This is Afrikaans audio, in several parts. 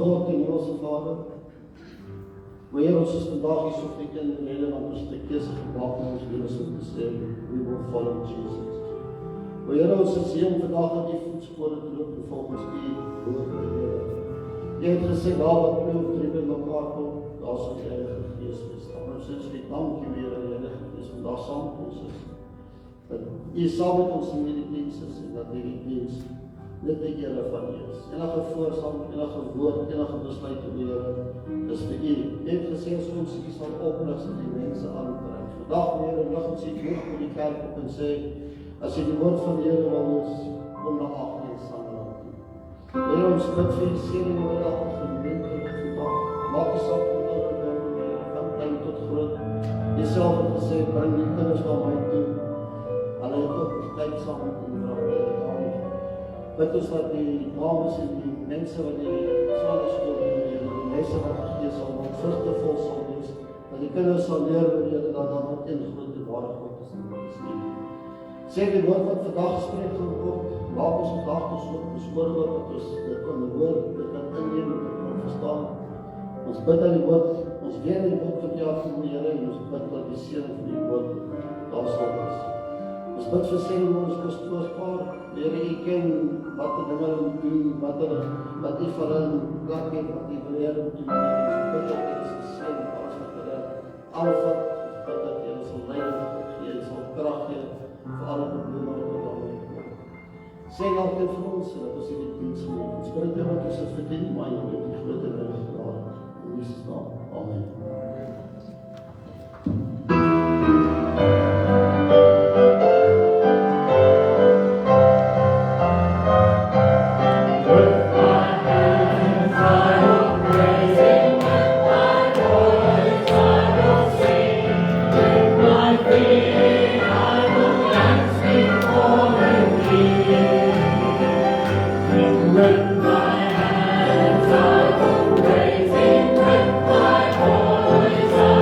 God en Hemelse Vader, maar Heer, ons is vandag hier so vir in Nederland, ons het 'n keuse gemaak in ons lewens om te sê, we will follow Jesus. Maar Heer, ons is hier om vandag aan die voetspore te loop en volgens die woord te leer. Jy het gesê, daar wat twee of drie by mekaar kom, daar sal die Heilige Gees wees. Ons is die dankie weer aan die Heilige Gees, want daar saam met ons is. Dat U saam met ons in hierdie diens is, en dat hierdie diens net die Here van U is. Enige voorstaan, enige woord, enige besluit te Here, is vir U. Jy het gesê, as ons U sal oprig, en die mense aantrek. Vandag weer, en lig ons hier terug op die kerk op en sê, as jy die woord van die Here wil is, kom na agter en saam met hom. Here, ons bid vir die seëning oor elke gemeente vandag. Maak die saak van nou en nou, Here, van klein tot groot. Jezelf het gesê, bring die kinders na my toe. Hulle het ook tyd saam met die vrouwen. Bid ons dat die dames en die mense wat die sondeskool doen, die mense wat gegee sal word, vrugtevol sal wees, dat die kinders sal leer oor Here, dat daar wat in groot en ware God is in ons leven. Sê die woord wat vandag gespreek gaan word, maak ons gedagtes op, ons oor wat ons dit kan hoor, dit kan inneem, dit kan verstaan. Ons bid aan die woord, ons weet die woord van jou van die Here, en ons bid dat die seën van die woord daar sal is. Ons bid vir sê om ons pastoorpaar, Here, U ken wat die dinge moet doen, wat U vir hulle plek het, wat U wil Here moet doen. Ons bid dat U sal sien, as wat hulle aanvat, bid dat U sal leiding gee, sal krag gee, vir alle probleme wat we daarmee kom. Sê altyd vir ons, dat ons in die diens moet. Ons bid dat wat ons het verdien, maar jy moet die grote dinge gedaan. In Jesus naam. Amen. With my hands I will praise Him, with my voice I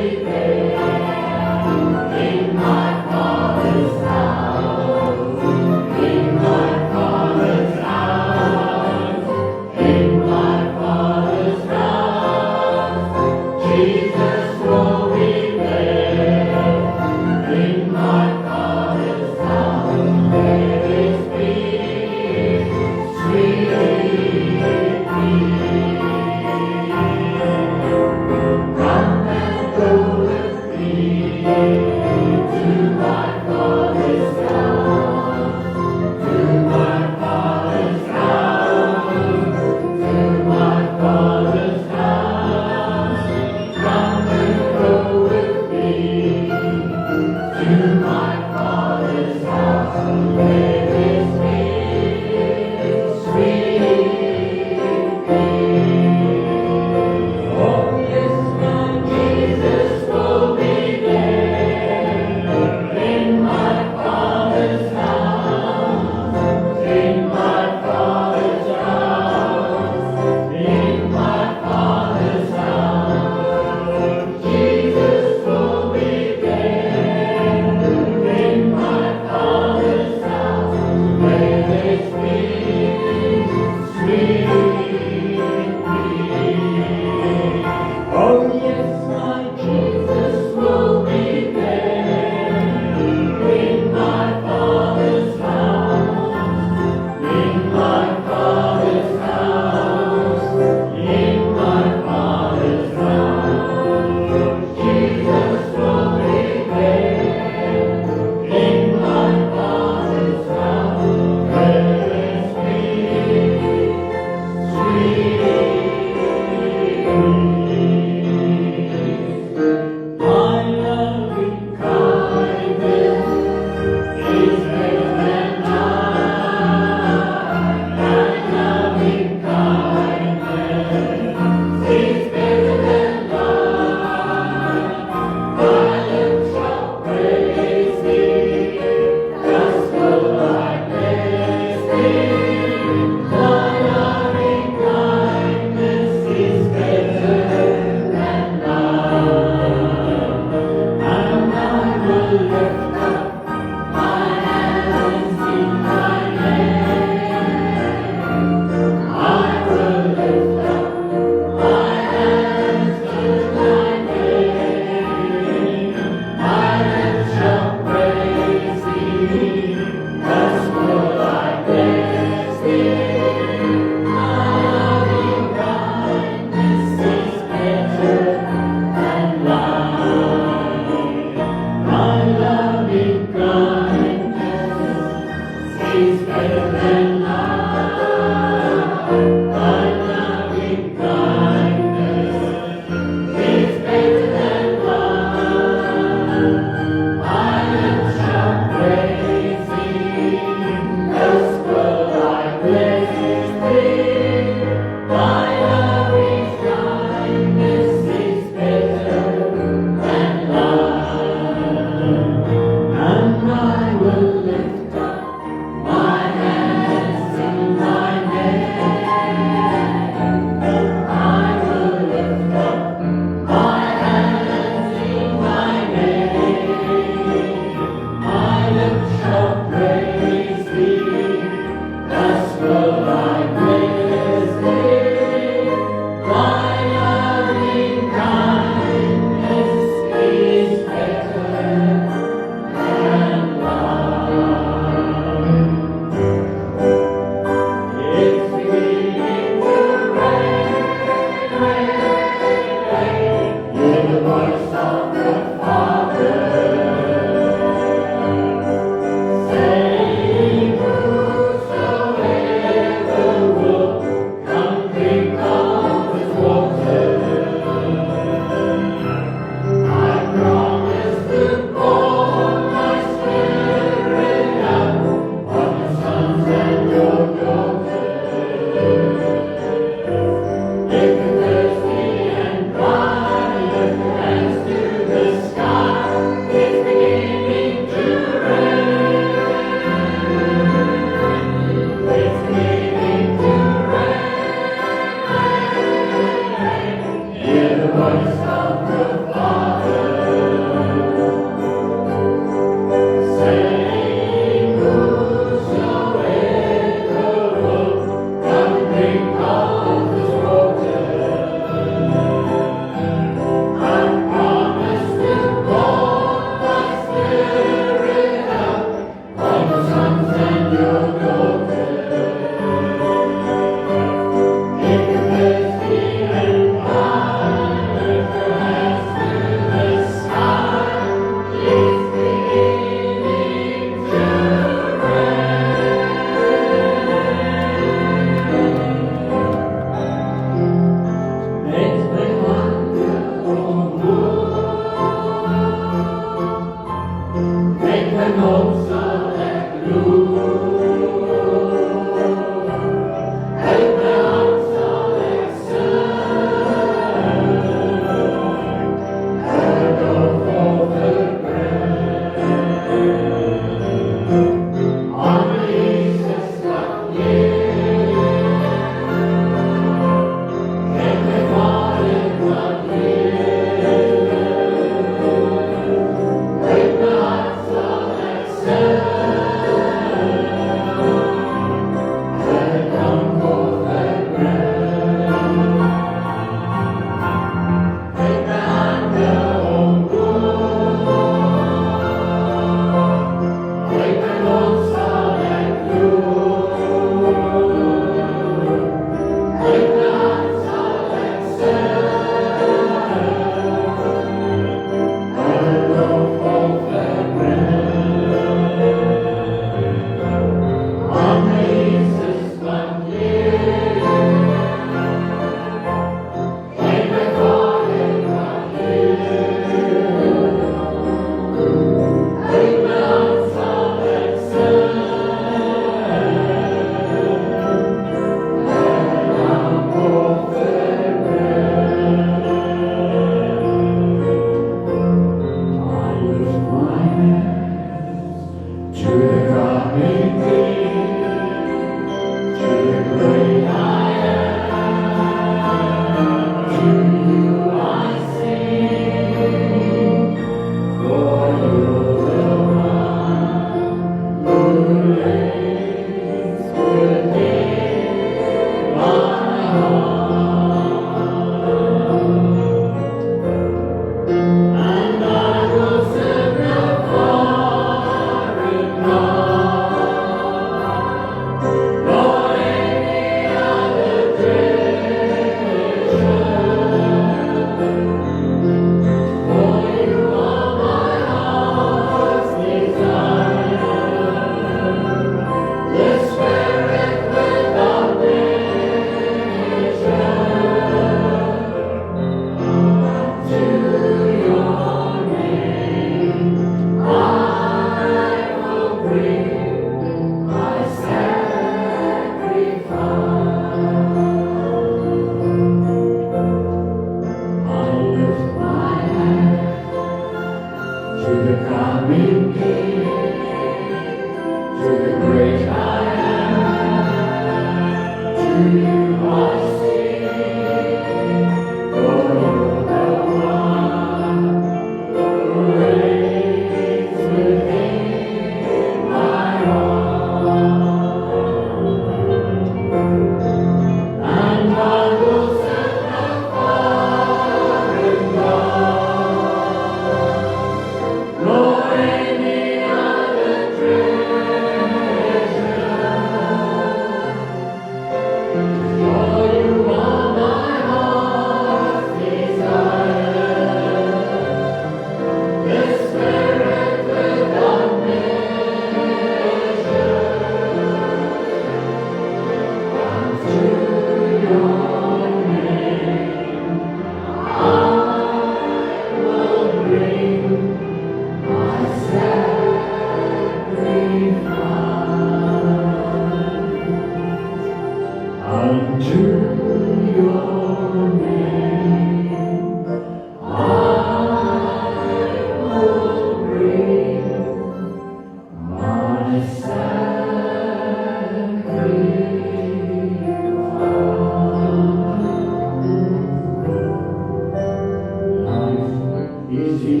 is easy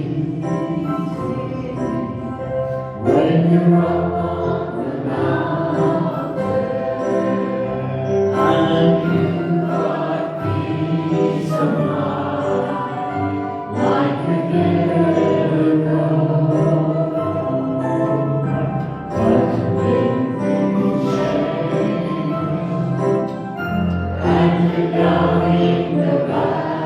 when you're up on the mountain and you've got peace of mind like you never know. But when things change and you're down in the valley,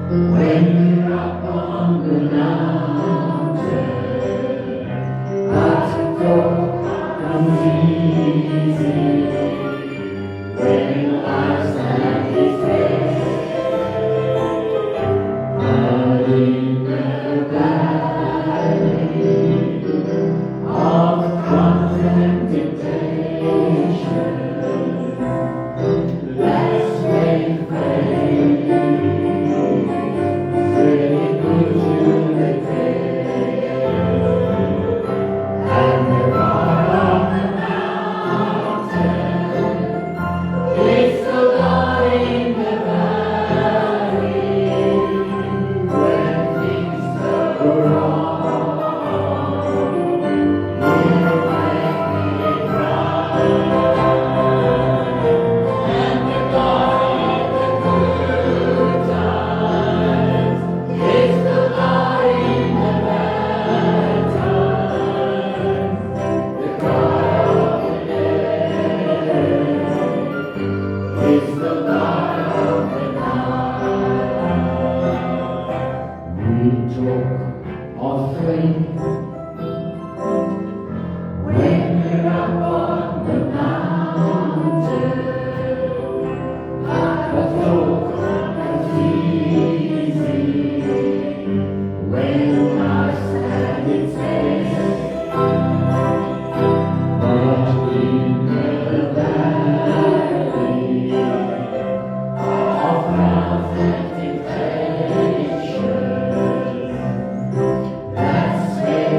when you're up on the mountain, that door comes easy when life's at its best. But in the valley of constant temptation, let's make faith. That's where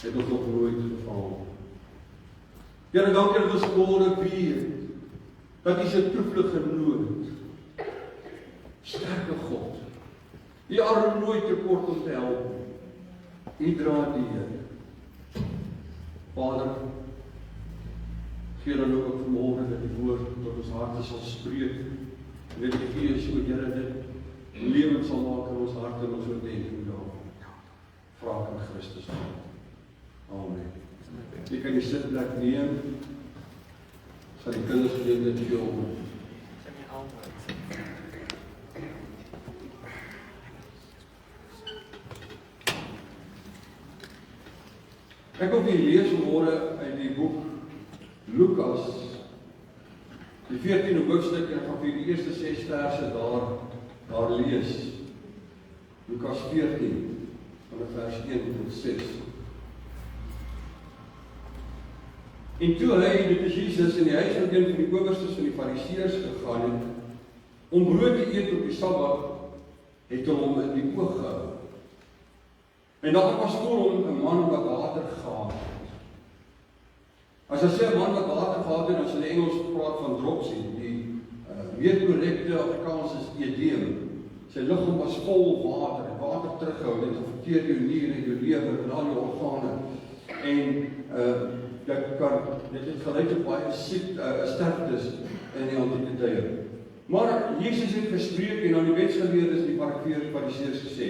het ons nog nooit geval. Here, dankie dat ons môre weet, dat U se toevlug genoot. Sterke God, U arm nooit tekort om te help. U dra die Here. Vader, gee dan ook vanmôre dat die woord tot ons harte sal spreek. En dat die Gees, o Here, dit lewend sal maak in ons harte en ons oordenking daar. Vra ek in Christus naam. Amen. Jy kan die sitplek neem. Sal die kinders geleentheid gee om. Ek wil vir lees vanmôre uit die boek Lukas, die 14de hoofstuk, en ek gaan vir die eerste 6 verse daar lees. Lukas 14, van vers 1 tot 6. En toe hy, dit is Jesus, in die huis van een van die owerstes van die Fariseërs gegaan het, om brood te eet op die Sabbat, het hom in die oog gehou. En daar was voor hom 'n man wat water gehad het. As jy sê 'n man wat water gehad het, dan sal die Engels praat van dropsy, die meer korrekte Afrikaans is edeem. Sy liggaam was vol water, en water terughou, dit verteer jou niere en jou lewer en al jou organe. En dit het gelei tot baie sterftes in die antieke tye. Maar Jesus het gespreek en aan die wetsgeleerdes en die Fariseërs gesê: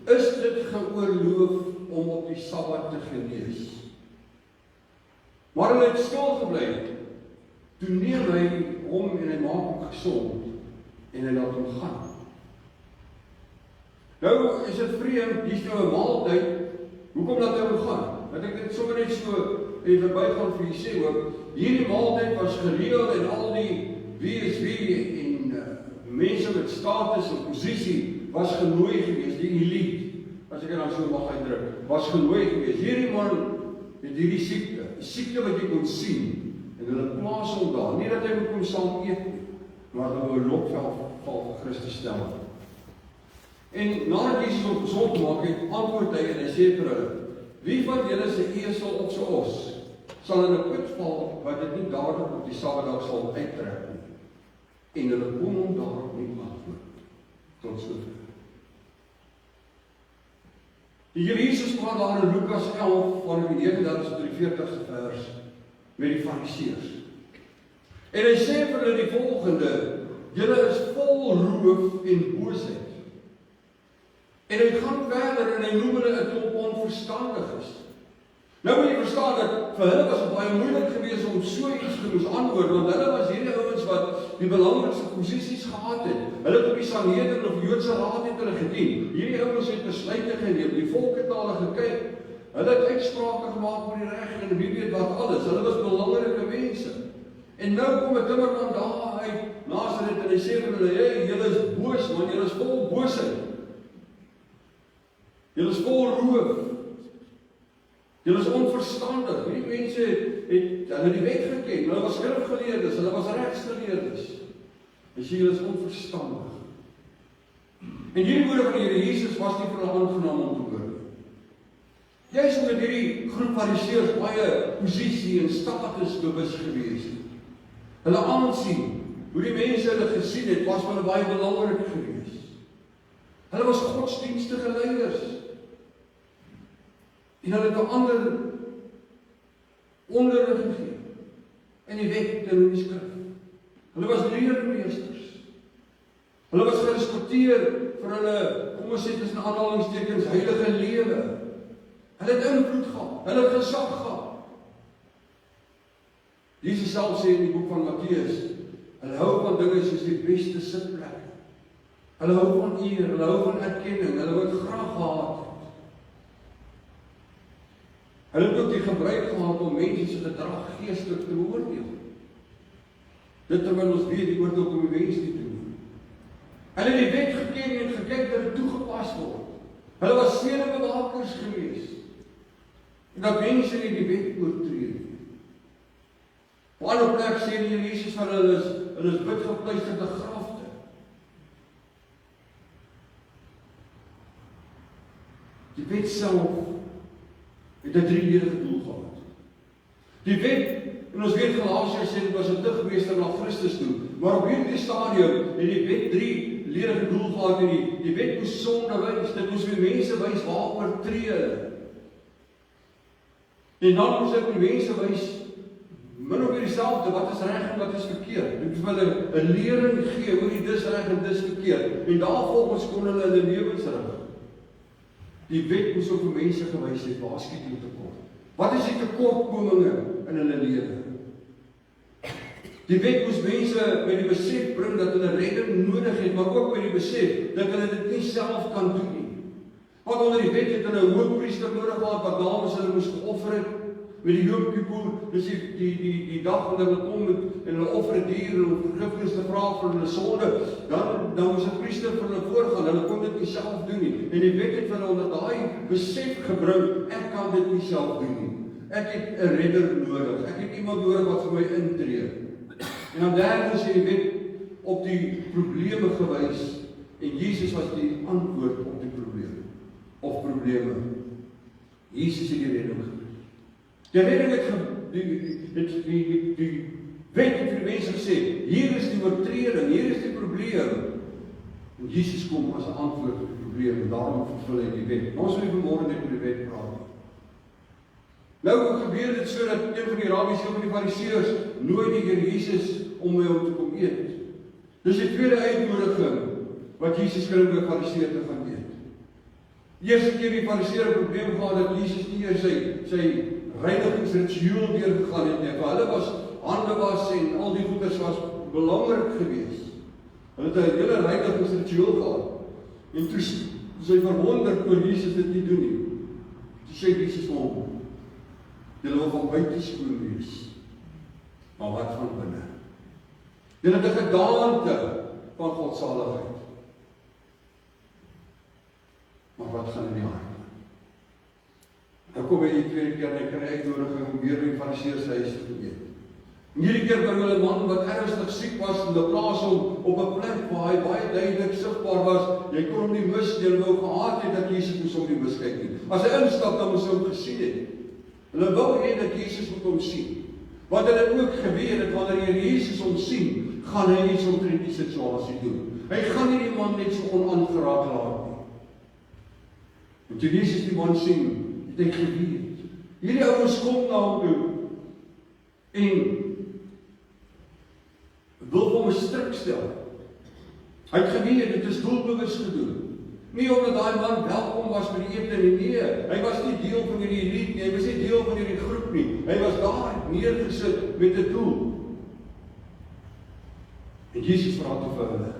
is dit geoorloof om op die Sabbat te genees? Maar hulle het stil gebly. Toe neem hy hom en hy maak hom gesond en hy laat hom gaan. Nou is dit vreemd, hier is nou 'n maaltyd. Hoekom laat hy hom gaan? Want ek dit sommer net so even bygaan vir julle sê ook, hierdie maaltyd was gereël en al die wie en mense met status en posisie was genooi gewees, die elite, as ek dit nou so mag uitdruk, was genooi gewees. Hierdie man het hierdie siekte, 'n siekte wat jy kon sien, en hulle plaas hom daar, nie dat hy moet kom saam eet nie, maar dat hy 'n lokval vir Christus stel. En nadat Jesus hom gesond maak het, antwoord hy en hy sê vir hulle: wie van julle se esel of se os sal in 'n put val wat dit nie dadelik op die Saterdag sal uittrek nie? En hulle kon hom daarop nie antwoord. Tot sover. Die Here Jesus praat daar in Lukas 11 van die 39 tot die 40ste vers met die Fariseërs. En hy sê vir hulle die volgende: julle is vol roof en boosheid. En hy gaan verder en hy noem hulle 'n klomp onverstandiges. Nou moet jy verstaan dat vir hulle was het baie moeilik geweest om so iets te moes antwoord, want hulle was hierdie ouens wat die belangrikste posisies gehad het. Hulle het op die Sanhedrin of Joodse Raad het hulle gedien. Hierdie ouens het besluite geneem, die volk het na hulle gekyk. Hulle het uitsprake gemaak oor die reg en wie weet wat alles. Hulle was belangrike mense. En nou kom 'n timmerman daar uit Nasaret en hy sê vir hulle: hey, julle is boos, man, julle is vol boosheid. Julle is vol roof. Julle is onverstandig. Hierdie mense het hulle die wet geken. Hulle was skrifgeleerdes, hulle was regsgeleerdes. En sê julle is onverstandig. En hierdie woorde van die Here Jesus was nie vir hulle aangenaam om te hoor. Juist omdat hierdie groep Fariseërs baie posisie en status bewus gewees het. Hulle aansien, hoe die mense hulle gesien het, was hulle baie belangrik gewees. Hulle was godsdienstige leiers. En hulle het 'n ander onderrig gegee in die wet en in die skrif. Hulle was leermeesters. Hulle was gerespekteer vir hulle, kom ons sê tussen aanhalingstekens, heilige lewe. Hulle het invloed gehad, hulle het gesag gehad. Jesus self sê in die boek van Matteus, hulle hou van dinge soos die beste sitplek. Hulle hou van eer, hulle hou van erkenning, hulle wou dit graag gehad. Hulle het ook die gebruik gehad om mense se gedrag geestelik te beoordeel. Dit terwyl ons weet die woord ook om die mens nie te doen. Hulle het die wet geken en gekyk dat dit toegepas word. Hulle was sedebewakers gewees. En dat mense nie die wet oortree nie. Op 'n ander plek sê die Here Jesus van hulle is witgepleisterde grafte. Die wet self het het 'n drieënige doel gehad. Die wet, en ons weet Galasiërs sê dit was 'n digmeester na Christus toe, maar op hierdie stadium het die wet 3 ledige doel gehad en die wet moes sonde wys, dit moes vir mense wys waar oortree hulle. En dan moes dit die mense wys min of meer dieselfde, wat is reg en wat is verkeerd. Dit moet hulle 'n lering gee oor die dis reg en dis verkeerd. En daarvolgens kon hulle hulle lewens rig. Die wet moes ook vir mense gewys het waar skiet hulle tekort. Wat is die tekortkominge in hulle lewe? Die wet moes mense by die besef bring dat hulle redding nodig het, maar ook by die besef dat hulle dit nie self kan doen nie. Want onder die wet het hulle 'n hoofpriester nodig gehad wat namens hulle moes geoffer het. Met die Yom Kippur, dis die dag wanneer hulle kom en hulle offer 'n dier om vergifnis te vra vir hulle sonde, dan moes 'n priester vir hulle voorgaan. Hulle kon dit nie self doen nie. En die wet het vir hulle onder daai besef gebring, ek kan dit nie self doen nie. Ek het 'n redder nodig. Ek het iemand nodig wat vir my intree. En dan derdens het die wet op die probleme gewys en Jesus was die antwoord op die probleme of probleme. Jesus het die redding gebring. Die redding het die wet het vir die mense gesê, hier is die oortreding, hier is die probleem. En Jesus kom as 'n antwoord op die probleem en daarom vervul hy die wet. Ons wil vanmôre net oor die wet praat. Nou gebeur dit so dat een van die rabbies, een van die fariseërs, nooi die Here Jesus om by hom te kom eet. Dis die tweede uitnodiging wat Jesus kry om by fariseër te gaan eet. Die eerste keer die fariseër 'n probleem gehad dat Jesus nie eers sy reinigingsritueel deurgegaan het nie. Vir hulle was hande was en al die goeders was belangrik geweest. Hulle het 'n hele reinigingsritueel gehad. En toe sy verwonderd oor Jesus dit nie doen nie. Toe sê Jesus vir hom, julle wil van buite skoon wees, maar wat van binne? Julle het 'n gedaante van godsaligheid, maar wat gaan in die hart? Nou kom hy die tweede keer en hy kry uitnodiging om weer by die fariseërs huis te eet. En hierdie keer bring hulle 'n man wat ernstig siek was en hulle plaas hom op 'n plek waar hy baie duidelik sigbaar was. Jy kon hom nie mis nie, hulle wou gehad het dat Jesus moes hom nie miskyk nie. As hy instap, dan moes hy hom gesien het. Hulle wou hê dat Jesus moet hom sien. Want hulle het ook geweet dat wanneer jy Jesus hom sien, gaan hy iets omtrent die situasie doen. Hy gaan nie die man net so onaangeraak laat nie. En toe Jesus die man sien, het hy geweet. Hierdie ouens kom na hom toe en wil hom 'n stryk stel. Hy het geweet dit is doelbewus gedoen. Nie omdat daai man welkom was by die ete nie, nee, hy was nie deel van hierdie elite nie, hy was nie deel van hierdie groep nie. Hy was daar neergesit met 'n doel. En Jesus vra toe vir hulle.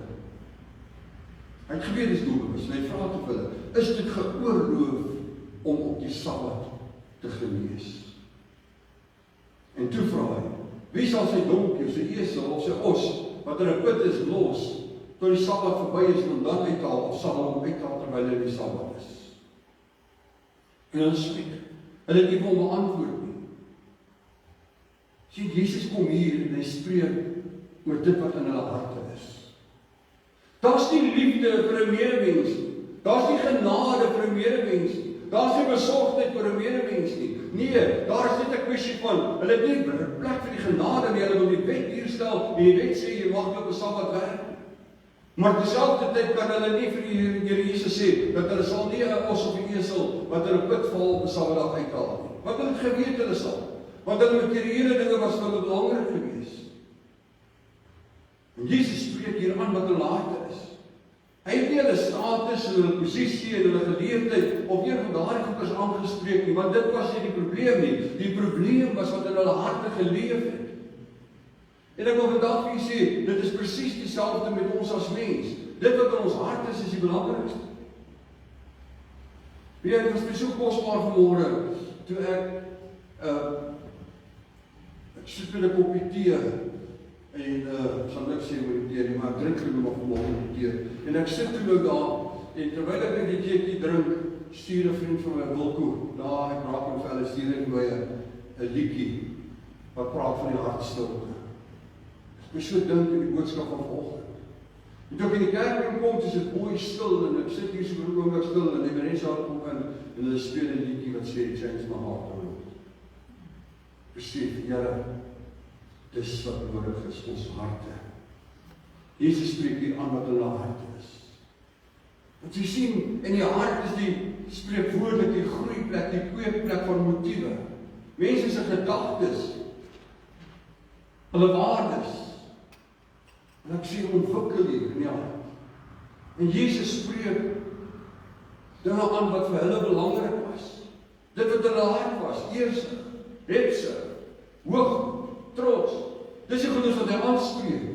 Hy het geweet dis doelbewus. Hy vra toe vir hulle, is dit geoorloof om op die Sabbat te genees? En toe vra hy, wie sal sy donkie, sy esel of sy os wat in 'n put is los tot die Sabbat verby is en dan uithaal of sal hom uithaal terwyl hy in die Sabbat is? En dan spreek hulle het nie vir hom 'n antwoord nie. Sien, Jesus kom hier en hy spreek oor dit wat in hulle harte is. Daar's nie liefde vir 'n medemens nie. Daar's nie genade vir 'n medemens nie. Daar's nie besorgdheid vir 'n medemens nie. Nee, daar is net 'n kwessie van, hulle het nie plek vir die genade nie, hulle wil die wet hier stel, en die wet sê, jy mag op 'n Sabbat werk. Maar terselfdertyd kan hulle nie vir die Here Jesus sê, dat hulle sal nie 'n os of 'n esel, wat in 'n put val op 'n Sabbatdag uithaal nie. Want hulle het geweet hulle sal. Want hulle materiële dinge was vir hulle belangrik geweest. En Jesus spreek hier aan wat hulle harte is. Hy het nie hulle status en hulle posisie en hulle geleerdheid of een van daardie goeders aangespreek nie, want dit was nie die probleem nie. Die probleem was wat in hulle harte geleef het. En ek wil vandag vir julle sê, dit is presies dieselfde met ons as mens. Dit wat in ons hart is die belangrikste. Weet jy, dit was so kosbaar vanmôre, toe ek sit met 'n koppie tee, en sal niks sê oor die tee nie, maar ek drink genoeg op vanmôre tee. En ek sit toe nou daar, en terwyl ek die tee drink, stuur 'n vriend van my Wilko, daar, ek raak hom vir hulle, stuur hy my 'n liedjie, wat praat van die hartstilte. Ek so dink in die boodskap van vanoggend. En toe ek in die kerk kom, is dit mooi stil, en ek sit hier so vir 'n oomblik stil, en die mense kom in, en hulle speel 'n liedjie wat sê, change my heart, O Lord. Besef, Here, dis wat nodig is, ons harte. Jesus spreek hier aan wat hulle harte is. Want jy sien, in die hart is die spreekwoordelik die groeiplek, die kweekplek van motiewe. Mense se gedagtes, hulle waardes. En ek sien ontwikkel hier in die hart. En Jesus spreek dinge aan wat vir hulle belangrik was. Dit wat hulle hart was, eersig, hebsig, hoog, trots. Dis die goedes wat hy aanspreek.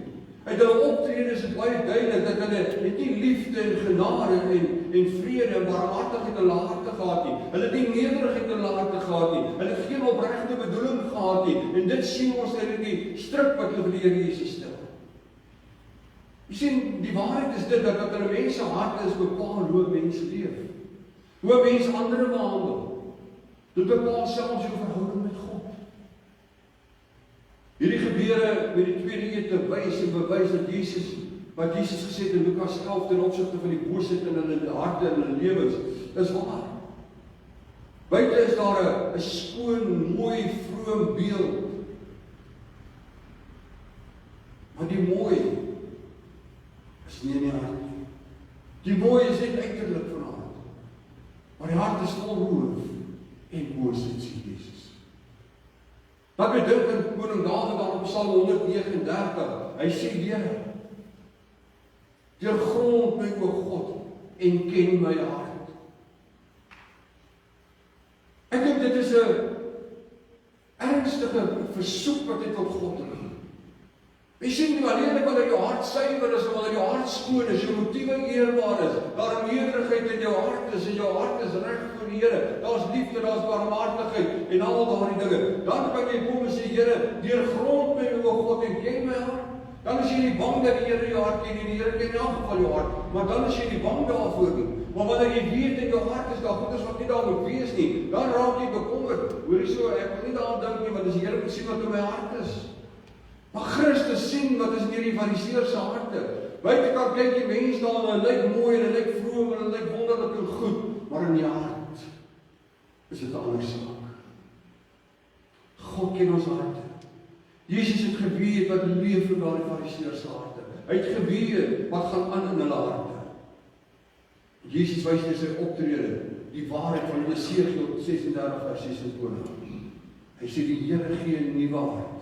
Uit hulle optrede is dit baie duidelik dat hulle het nie liefde en genade en vrede en barmhartigheid in hulle harte gehad nie. Hulle het nie nederigheid in hulle harte gehad nie. Hulle het geen opregte bedoeling gehad nie. En dit sien ons uit die stryk wat hulle vir die Here Jesus stel. Jy sien, die waarheid is dit dat wat hulle mense harte is bepaal hoe mense leef. Hoe mense ander behandel. Dit bepaal selfs jou verhouding met God. Hierdie gebeure met die tweede ete wys en bewys dat Jesus, wat Jesus gesê het in Lukas 11 ten opsigte van die boosheid in hulle harte en hulle lewens, is waar. Buite is daar 'n skoon, mooi, vroom beeld. Maar die mooi is nie in die hart nie. Die mooi is net uiterlik van hart. Maar die hart is vol roof en boosheid, sê Jesus. Dat my dink in koning Dawid dan op Psalm 139, hy sê, Here, deurgrond my o God en ken my hart. Ek dink dit is 'n ernstige versoek wat hy tot God rig. Jy sien nie alleen wanneer jou hart suiwer is, wanneer jou hart skoon is, jou motiewe eerbaar is, daar nederigheid in jou hart is, en jou hart is reg voor die Here, daar's liefde, daar's barmhartigheid, en al daardie dinge, dan kan jy kom en sê, Here, deurgrond my o God en ken my hart. Dan is jy nie bang dat die Here jou hart ken, en die Here ken in elk geval jou hart, maar dan is jy nie bang daarvoor nie. Maar wanneer jy weet in jou hart is daar goeders wat nie daar moet wees nie, dan raak jy bekommerd. Hoorie so, ek wil nie daaraan dink nie, want dis die Here moet sien wat in my hart is. Maar Christus sien wat is in hierdie fariseërs se harte. Buitekant kyk die mense daar en hulle lyk mooi en hulle lyk vroom en hulle lyk wonderlik en goed, maar in die hart is dit 'n ander saak. God ken ons harte. Jesus het geweet wat leef in daardie fariseërs se harte. Hy het geweet wat gaan aan in hulle harte. Jesus wys deur sy optrede die waarheid van Jesaja 36 vers 26. Hy sê die Here gee 'n nuwe hart.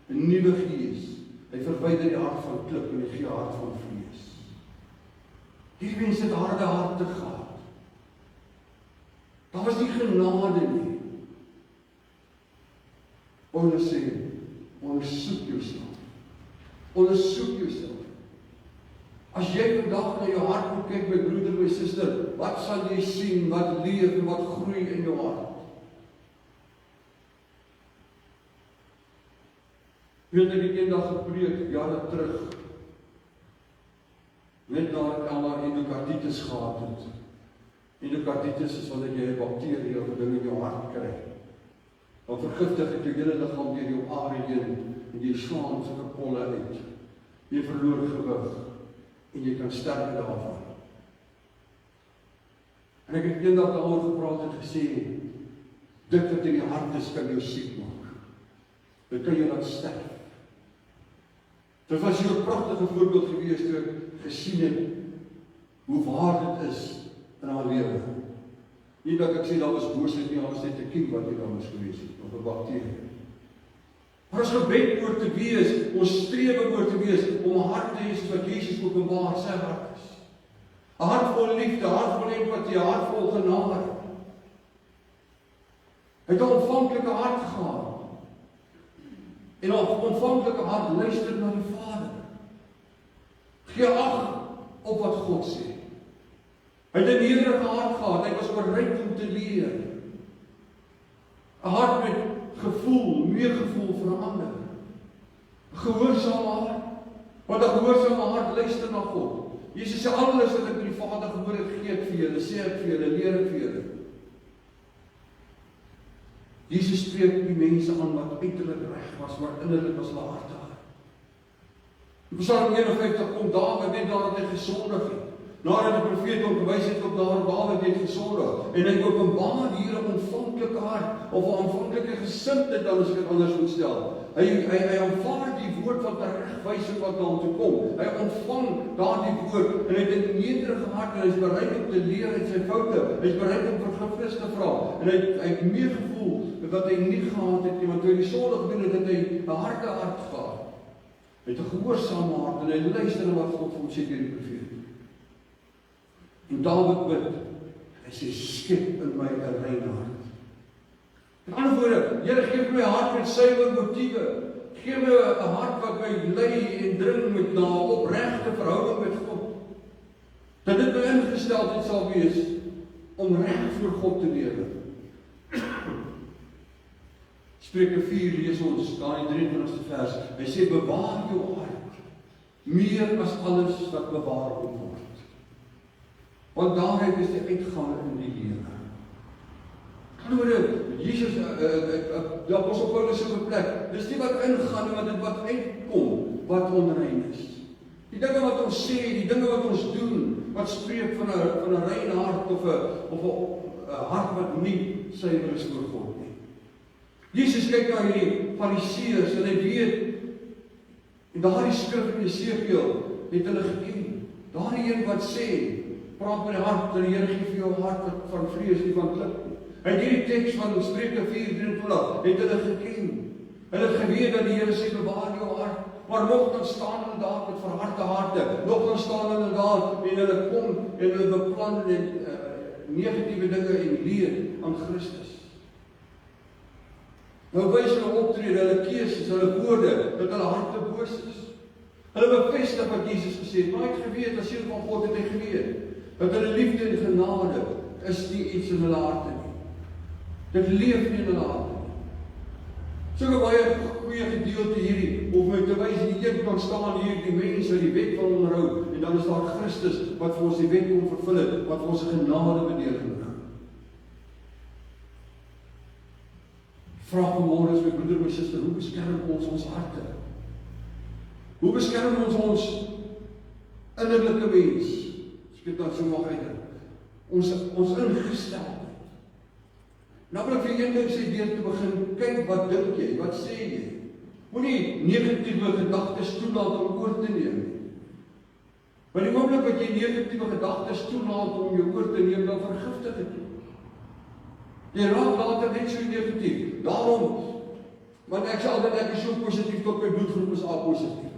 'n nuwe gees. Hy verwyder die hart van klip en hy gee 'n hart van vlees. Hierdie mense het harde harte gehad. Daar was nie genade nie. Paulus sê, ondersoek jouself. Ondersoek jouself. As jy vandag na jou hart moet kyk, my broeder, my suster, wat sal jy sien, wat leef en wat groei in jou hart? Ek het eendag gepreek, jare terug, net nadat Elma endokarditis gehad het. Endokarditis is wanneer jy 'n bakterie of 'n ding in jou hart kry. Dan vergiftig het jou hele liggaam deur jou are heen en jy slaan sulke polle uit. Jy verloor gewig en jy kan sterf daarvan. En ek het eendag daaroor gepraat en gesê, dit wat in die hart is kan jou siek maak. Dit kan jou laat sterf. Dit was hier 'n pragtige voorbeeld gewees toe ek gesien het hoe waar dit is in haar lewe. Nie dat ek sê daar was boosheid nie, daar was net 'n kiem wat hier daar was gewees het, of 'n bakterie. Maar ons gebed moet te wees, ons strewe moet te wees om 'n hart te hê soos wat Jesus openbaar sy hart is. 'n Hart vol liefde, 'n hart vol empatie, 'n hart vol genade. Hy het 'n ontvanklike hart gehad. En op ontvanklike hart luister na die Vader. Gee ag op wat God sê. Hy het 'n nederige hart gehad, hy was bereid om te leer. 'n Hart met gevoel, meegevoel vir 'n ander. 'n Gehoorsame hart, want 'n gehoorsame hart luister na God. Jesus sê alles wat ek die Vader gehoor het, gee ek vir julle, sê ek vir julle, leer ek vir julle. Jesus spreek die mense aan wat uiterlik reg was, maar innerlik was hulle harte hard. In Psalm 51 kom Dawid net nadat hy gesondig het. Nadat die profeet hom gewys het op Dawid het gesondig. En hy openbaar hier 'n ontvanklike hart, of 'n ontvanklike gesindheid, dan as ek dit anders moet stel. Hy aanvaar die woord van teregwysing wat na hom toe kom. Hy ontvang daardie woord en hy het 'n nederige hart en hy is bereid om te leer uit sy foute. Hy is bereid om vergifnis te vra. En hy het meer gevoel wat hy nie gehad het nie, want toe hy die sondig doen het hy 'n harde hart gehad. Hy het 'n gehoorsame hart en hy luister na wat God vir hom sê deur die profeet. En Dawid bid, hy sê, skep in my 'n rein hart. In ander woorde, Here, gee vir my hart met suiwer motiewe. Gee my 'n hart wat my lei en dring met na 'n opregte verhouding met God. Dat dit my ingesteldheid sal wees om reg voor God te lewe. Spreuke 4 lees ons, daar in die 23ste vers. Hy sê, bewaar jou hart, meer as alles wat bewaar moet word. Want daaruit is die uitgang in die lewe. Jesus, die apostel Paulus op 'n plek, dis nie wat ingaan, maar dit wat uitkom, wat onrein is. Die dinge wat ons sê, die dinge wat ons doen, wat spreek van 'n rein hart, of 'n hart wat nie suiwer is voor God nie. Jesus kyk na hierdie fariseërs, en hy weet, en daardie skrif in Jesegiel, het hulle geken. Daardie een wat sê, praat met die hart, en die Here gee vir jou 'n hart van vrees, nie van klip nie. Hy het hierdie teks van Spreuke 4:23 het hulle geken. Hulle het geweet dat die Here sê, bewaar jou hart. Maar nogtans staan hulle daar met verharde harte. Nogtans staan hulle daar en hulle kom en hulle beplan negatiewe dinge en leed aan Christus. Nou wys hulle optrede, hulle keuses, hulle woorde, dat hulle harte boos is. Hulle bevestig wat Jesus gesê het, maar hy het geweet, as seun van God het hy geweet, dat hulle liefde en genade is nie iets in hulle harte nie. Dit leef nie in hulle harte nie. So 'n baie goeie gedeelte hierdie, om my te wys, die een kan staan hier, die mense wat die wet van onderhou, en dan is daar Christus, wat vir ons die wet kom vervul het, wat vir ons 'n genade bedeling bring. Vraag vanmôre is my broeder, my suster, hoe beskerm ons harte? Hoe beskerm ons innerlike mens? As ek dit dan so mag uitdruk. Ons ingesteldheid. Nou wil ek vir een ding sê, deur te begin, kyk wat dink jy, wat sê jy? Moenie negatiewe gedagtes toelaat om oor te neem. Want die oomblik wat jy negatiewe gedagtes toelaat om jou oor te neem, dan vergiftig dit jou. Jy raak later net so negatief. Daarom, want ek sê altyd ek is so positief tot my bloedgroep is A positief.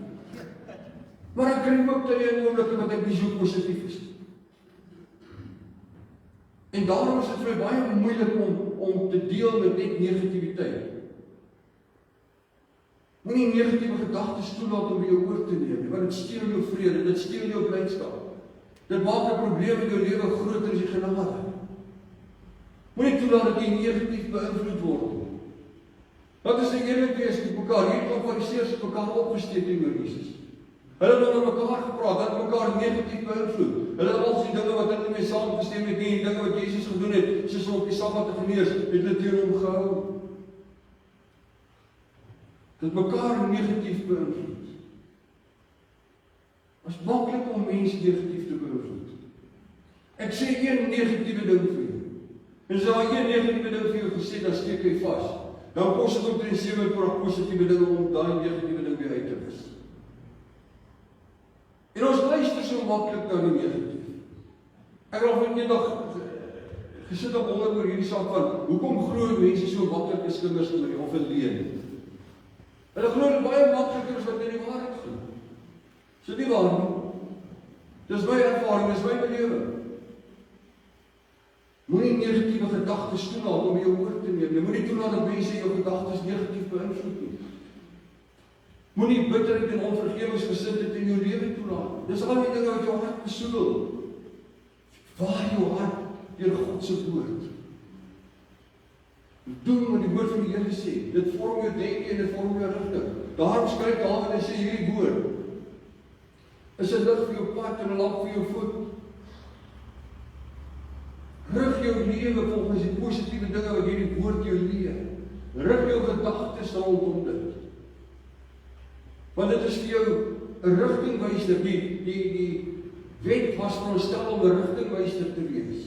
Maar ek kry ook tye en oomblikke wat ek nie so positief is. En daarom is dit vir my baie moeilik om te deel met net negativiteit. Moenie negatiewe gedagtes toelaat om jou oor te neem, want dit steel jou vrede, dit steel jou blydskap. Dit maak 'n probleem in jou lewe groter as die genade. Moenie toelaat dat jy negatief beïnvloed word. Wat is die eerlik wees met mekaar? Hier kom fariseërs het mekaar opgesteek teenoor Jesus. Hulle het met mekaar gepraat, dat mekaar negatief beïnvloed. Hulle het al die dinge wat hulle mee saamgestem het, die dinge wat Jesus gedoen het, soos om op die Sabbat te genees, het hulle teen hom gehou. Dat mekaar negatief beïnvloed. Het is maklik om mense negatief te beïnvloed. Ek sê een negatiewe ding vir jou. En as daar een negatiewe ding vir jou gesê, dan steek jy vas. Dan kos dit ook 7 vir 'n positiewe ding om daai negatiewe ding weer uit te wis. En ons luister so maklik nou die negatief. Ek het al eendag gesit op wonder oor hierdie saak van hoekom glo mense so maklik is kinders of 'n leen. Hulle glo dit baie makliker as wat hulle die waarheid glo. So nie waar nie. Dis my ervaring, dis my belewing. Moenie negatiewe gedagtes toelaat om jou oor te neem. Jy moenie toelaat dat mense jou gedagtes negatief beïnvloed nie. Moenie bitterheid en onvergewensgesindheid in jou lewe toelaat. Dis al die dinge wat jou hart besoedel. Waar jou hart deur God se woord. Doen wat die woord van die Here sê. Dit vorm jou denke en dit vorm jou rigting. Daarom skryf Dawid en sê hierdie woord is 'n lig vir jou pad en 'n lamp vir jou voet. Rig jou lewe volgens die positiewe dinge wat hierdie woord jou leer. Rig jou gedagtes rondom dit. Want dit is vir jou 'n rigtingwyser, die wet was veronderstel om 'n rigtingwyser te wees.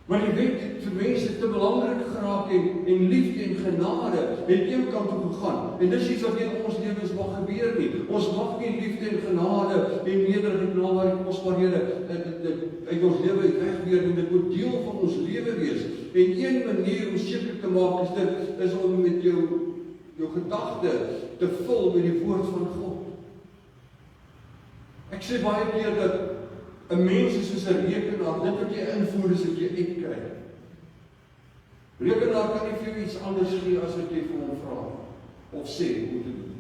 Maar die wet het vir mense te belangrik geraak en liefde en genade het een kant toe gegaan. En dis iets wat in ons lewens mag gebeur nie. Ons mag nie liefde en genade en nederigheid en al daardie kosbarehede uit ons lewe uit wegweer nie. Dit moet deel van ons lewe wees. En een manier om seker te maak is om met jou gedagte te vul met die woord van God. Ek sê baie keer dat 'n mens is soos 'n rekenaar, dit wat jy invoer is wat jy uitkry. Rekenaar kan nie vir jou iets anders gee as wat jy vir hom vra of sê hoe te doen.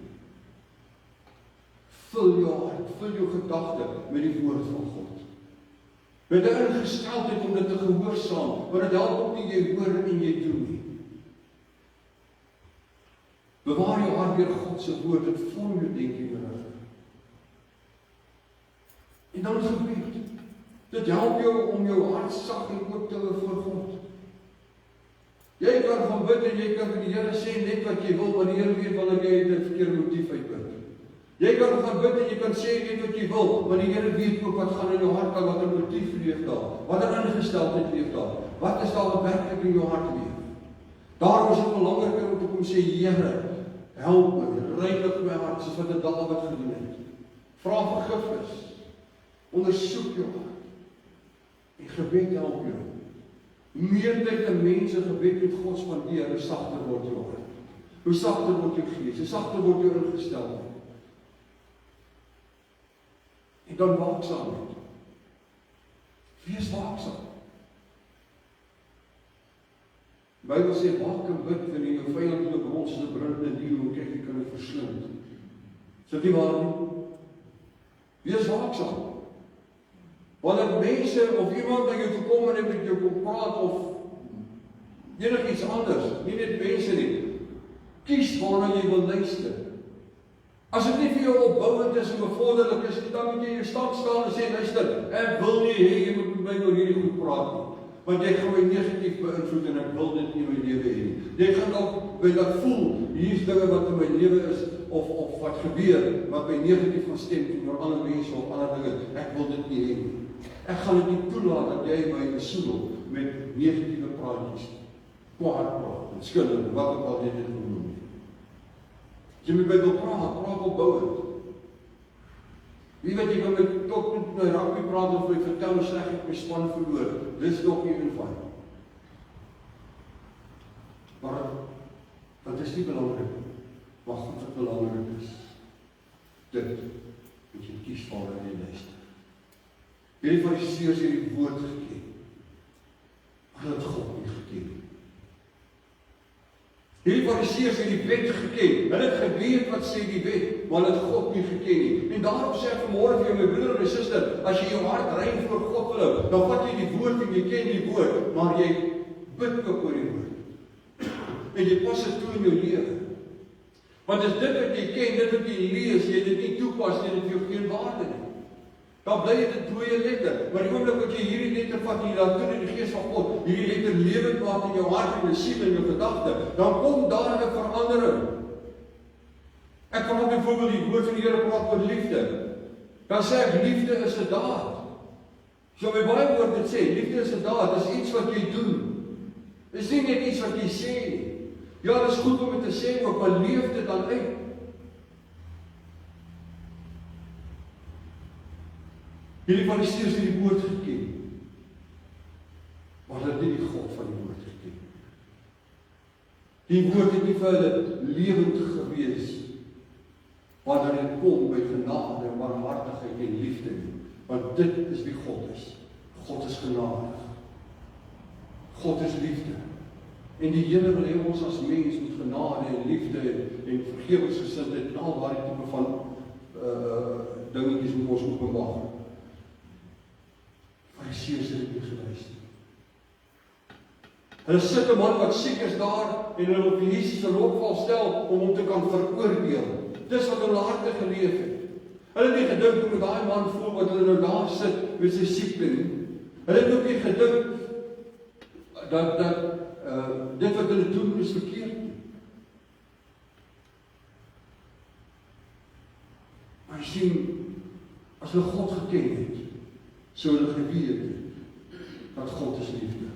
Vul jou hart, vul jou gedagte met die woord van God. Met 'n ingesteldheid om dit te gehoorsaam, want dit help ook nie jy hoor en jy doen nie. Bewaar jou hart deur God se woord, dit vorm jou denke en rigting. En dan gebed. Dit help jou om jou hart sag en oop te hou voor God. Jy kan gaan bid en jy kan vir die Here sê net wat jy wil, maar die Here weet wanneer jy 'n verkeerde motief uitbid. Jy kan gaan bid en jy kan sê net wat jy wil, maar die Here weet ook wat gaan in jou hart, wat 'n motief leef daar. Wat 'n ingesteldheid leef daar. Wat is daar werklik in jou hart leef? Daarom is dit belangriker om te kom sê, Here, help my, reinig my hart soos wat Dawid gedoen het. Vra vergifnis. Ondersoek jou hart. En gebed help jou. Meer tyd 'n mens se gebed met God spandeer, hoe sagter word jou hart. Hoe sagter word jou gees, hoe sagter word jou ingesteldheid. En dan waaksaamheid. Wees waaksaam. Die Bybel sê waak en bid wanneer jou vyand loop rond soos 'n brullende leeu en kyk jy kan dit verslind. Is dit nie waar nie? Wees waaksaam. Wanneer mense of iemand na jou toe kom en met jou kom praat of enigiets anders, nie net mense nie, kies waarna jy wil luister. As dit nie vir jou opbouend is en bevorderlik is, dan moet jy jou staan en sê, luister, ek wil nie hê jy moet met my oor hierdie goed praat nie, want jy gaan my negatief beïnvloed en ek wil dit nie in my lewe hê nie. Jy gaan dalk by dat voel, hier's dinge wat in my lewe is, of wat gebeur, wat my negatief gaan stem teenoor ander mense of ander dinge, ek wil dit nie hê nie. Ek gaan dit nie toelaat dat jy my besoedel met negatiewe praatjies, kwaad praat, en skuld, wat ook al dit genoem nie. As jy met my wil praat opbouend. Wie weet jy kan met my rugby praat of my vertel hoe sleg ek my span verloor. Dis nog nie invang. Maar wat is nie belangrik, maar goed wat belangrik is. Dit moet jy kies waar jy luister. Hierdie Fariseërs het die woord geken, maar hulle het God nie geken. Hierdie Fariseërs het die wet geken, hulle het geweet wat sê die wet, maar hulle het God nie geken nie. En daarom sê ek vanmôre vir jou, my broer en my suster, as jy jou hart rein voor God wil hou, dan vat jy die woord en jy ken die woord, maar jy bid ook oor die woord. En jy pas dit toe in jou lewe. Want as dit wat jy ken, dit wat jy lees, jy dit nie toepas nie, dit het jou geen waarde nie. Dan bly dit dooie letter, maar die oomblik wat jy hierdie letter vat en jy laat toe in die gees van God, hierdie letter lewend maak in jou hart en jou siel en jou gedagte, dan kom daar 'n verandering. Ek kan byvoorbeeld die woord van die Here praat oor liefde. Dan sê ek, liefde is 'n daad. So by baie woord dit sê, liefde is 'n daad, dis iets wat jy doen. Dis nie net iets wat jy sê nie. Ja, dis goed om dit te sê, maar leef dit dan uit. Hierdie Fariseërs het die woord geken, maar hulle het nie die God van die woord geken. Die woord het nie vir hulle lewend gewees, wanneer dit kom by genade, barmhartigheid en liefde nie. Want dit is wie God is. God is genadig. God is liefde. En die Here wil hê ons as mens met genade en liefde en vergewensgesindheid en al daardie tipe van dingetjies moet ons openbaar. Fariseërs het dit gewys. Hulle sit 'n man wat siek is daar en hulle op Jesus se lokval stel om hom te kan veroordeel. Dis wat hulle harte geleef het. Hulle het nie gedink hoe met daai man voel wat hulle nou daar sit met sy siekte nie. Hulle het ook nie gedink dat dit wat hulle doen is verkeerd nie. Maar jy sien, as hulle God geken het, sou hulle geweet het, dat God is liefde.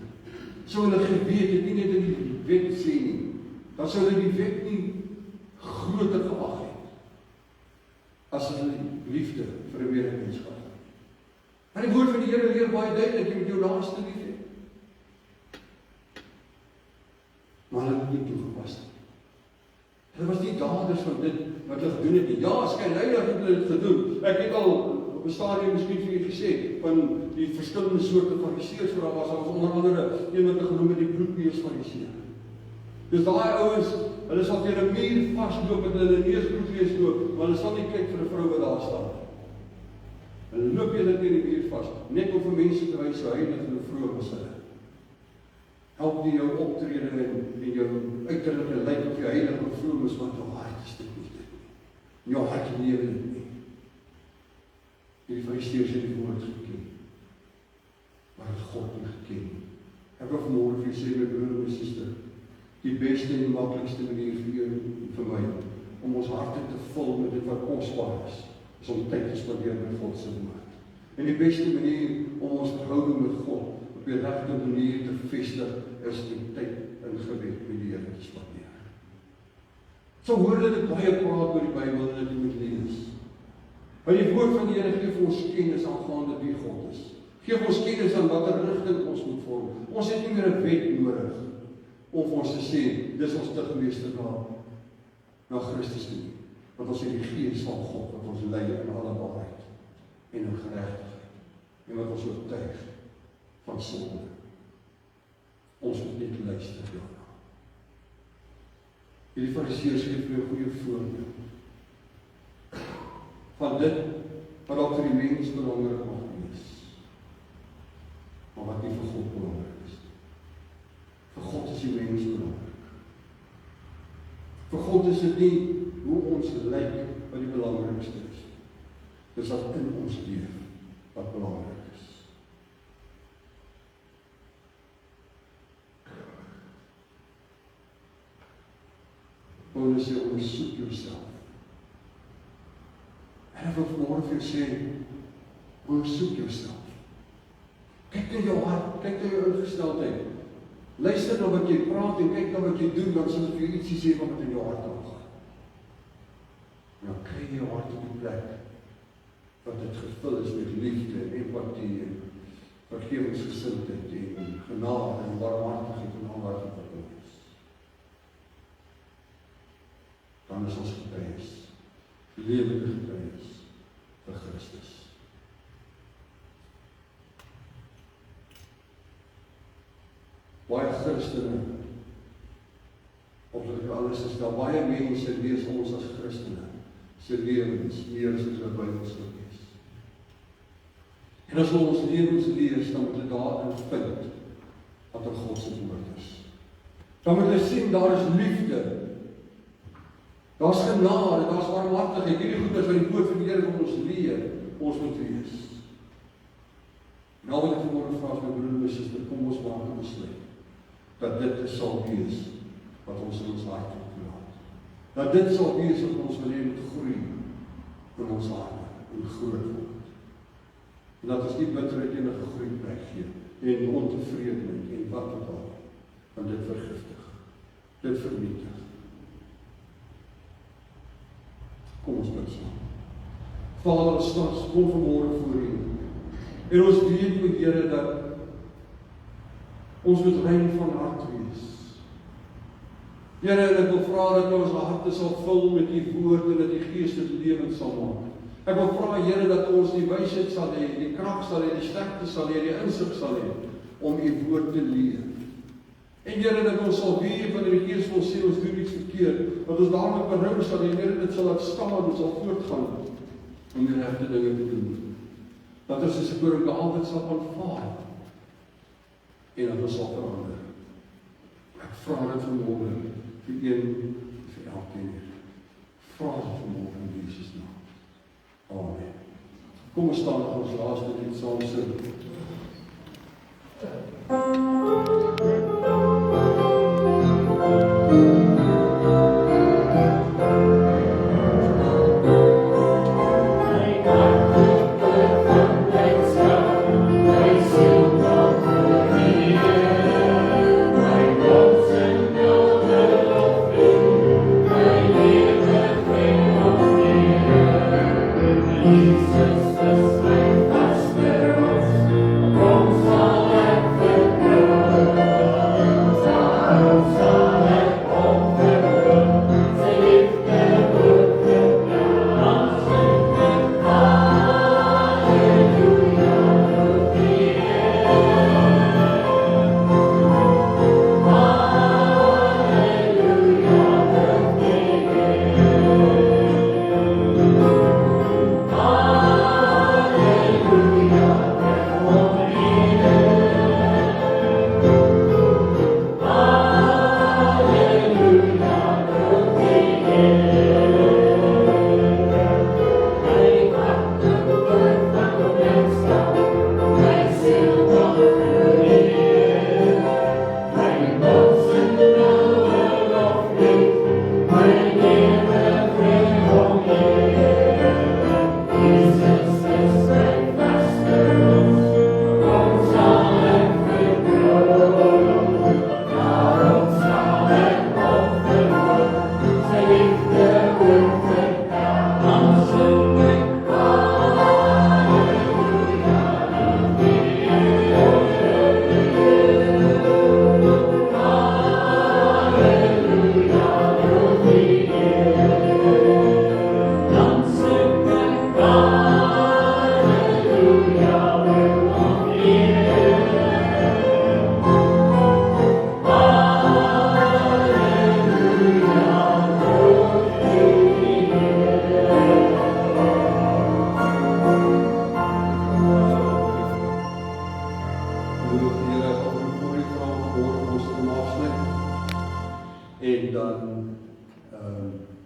Sou hulle geweet het, nie net in die wet sê nie, dan sou hulle die wet nie groter geag het, as hulle liefde vir 'n medemens gehad. En die woord van die Here leer baie duidelik, jy moet jou naaste lief hê. Maar hulle het nie toegepas nie. Hulle was nie daders van dit wat hulle gedoen het nie. Ja, skynheilig het hulle dit gedoen. Ek het al op 'n stadium miskien vir julle gesê van die verskillende soorte fariseërs wat daar was onder andere een wat genoem het die bloedneus fariseë. Dus daai ouens, hulle sal teen 'n muur vasloop met hulle neus bloedneus loop, maar hulle sal nie kyk vir 'n vrou wat daar staan. Hulle loop julle teen die muur vas, net om vir mense te wys hoe heilig en vroom is hulle. Help nie jou optrede en jou uiterlike lyk of jy heilig en vroom is, want jou hart is dit nie. Jou hart lewe dit nie. Die fariseërs het die woord geken, maar het God nie geken. Ek wil vanmôre vir jou sê, my broer en my suster, die beste en maklikste manier vir jou en vir my, om ons harte te vul met dit wat kosbaar is om tyd te spandeer met God se woord. En die beste manier om ons verhouding met God op die regte manier te vestig, is die tyd in gebed met die Here te spandeer. So hoor dit baie praat oor die Bybel en dit moet lees. Want die woord van die Here gee vir ons kennis aangaande wie God is. Gee vir ons kennis aan watter rigting ons moet volg. Ons het nie meer 'n wet nodig om vir ons te sê, dis ons tigmeester na Christus toe. Want ons het die Gees van God wat ons lei in alle waarheid en in geregtigheid en wat ons oortuig van sonde. Ons moet net luister daarna. Hierdie fariseërs gee vir 'n goeie voorbeeld van dit wat dalk vir die mens belangrik mag wees, maar wat nie vir God belangrik is. Vir God is die mens belangrik. Vir God is dit nie hoe ons lyk wat die belangrikste is. Dis wat in ons leef wat belangrik is. Paulus sê, ondersoek jouself. En ek wil vanmôre vir jou sê, ondersoek jouself. Kyk na jou hart, kyk na jou ingesteldheid. Luister na wat jy praat en kyk na wat jy doen, dan sal dit vir jou ietsie sê wat in jou hart aangaan. Nou kry jy jou hart op die plek wat dit gevul is met liefde en empatie en vergewingsgesindheid en genade en barmhartigheid en al wat is. Dan is ons getuies, lewende getuies vir Christus. Baie Christene, of dit alles is, daar baie mense lees ons as Christene, se lewens meer soos wat Bybels is. En as ons lewens lees, dan moet hulle daarin vind wat in God se woord is. Dan moet hulle sien, daar is liefde, daar's genade, daar's barmhartigheid, hierdie goed is wat die woord van die Here vir ons leer, ons moet wees. Nou wil ek vanmôre vra as my broer en my suster, kom ons maak 'n besluit, dat dit sal wees wat ons in ons hart toelaat. Dat dit sal wees wat ons wil hê moet groei in ons hart en groot word. En dat ons nie bitterheid enige groei plek gee en ontevredenheid en wat ook al, want dit vergiftig, dit vernietig. Kom ons bid saam. Vader, ons kom vanmôre voor U. En ons weet, o Here, dat ons moet rein van hart wees. Here, en ek wil vra dat ons harte sal vul met U woord en dat die Gees dit lewend sal maak. Ek wil vra, Here, dat ons die wysheid sal hê, die krag sal hê, die sterkte sal hê, die insig sal hê om U woord te leef. En Here, dat ons sal weet wanneer die Gees vir ons sê ons doen iets verkeerd, dat ons daarmee berou sal hê, Here, dit sal laat staan, ons sal voortgaan om die regte dinge te doen. Dat ons soos koning Dawid sal aanvaar en dat ons sal verander. Ek vra dit vanmôre vir een, vir elkeen hier. Vra dit vanmôre in Jesus naam. Amen. Kom ons staan op ons laaste lied saam sing.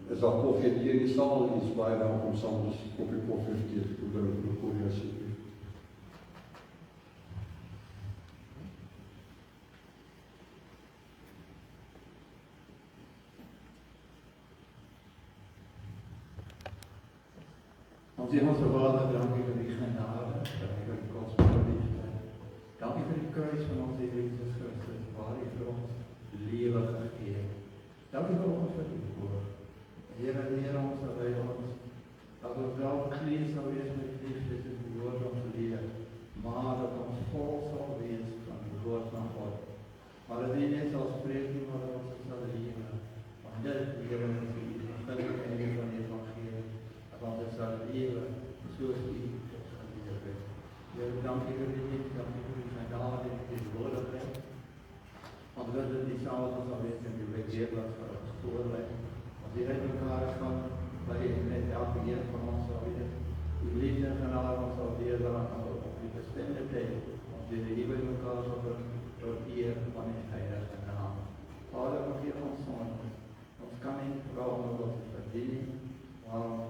Is daar koffie hier in die saal? Jy is baie welkom saam met koffie of tee te probeer met Korea asseblief. Ons Hemelse Vader, dankie vir die genade, dankie vir die kosbare liefde. Dankie vir die kruis van ons Here Jesus Christus, waar U vir ons lewe gegee het. Dankie vir ons vir die woord. Here, leer ons dat ons wel gekleed sal wees met liefde in die woord ons leer, maar dat ons vol sal wees van die woord van God. Maar dat U net sal spreek nie, maar dat ons sal lewe. Want dit lewe is die evangelie van die evangelie. Want ons sal lewe soos U ons geleer het. Here, dankie vir die liefde, dankie vir die genade en die woordigheid. Want dat dit die saal sal wees en die begeerlik vir ons voorlei. Want die uit mekaar gaan, maar net elke een van ons sal weet. Die liefde en genade ons sal weer daaraan op die bestemde tyd. Want die liefde in mekaar sal bring tot eer van die heilige naam. Vader, vergeef ons sonde. Ons kan nie vra omdat ons verdien, maar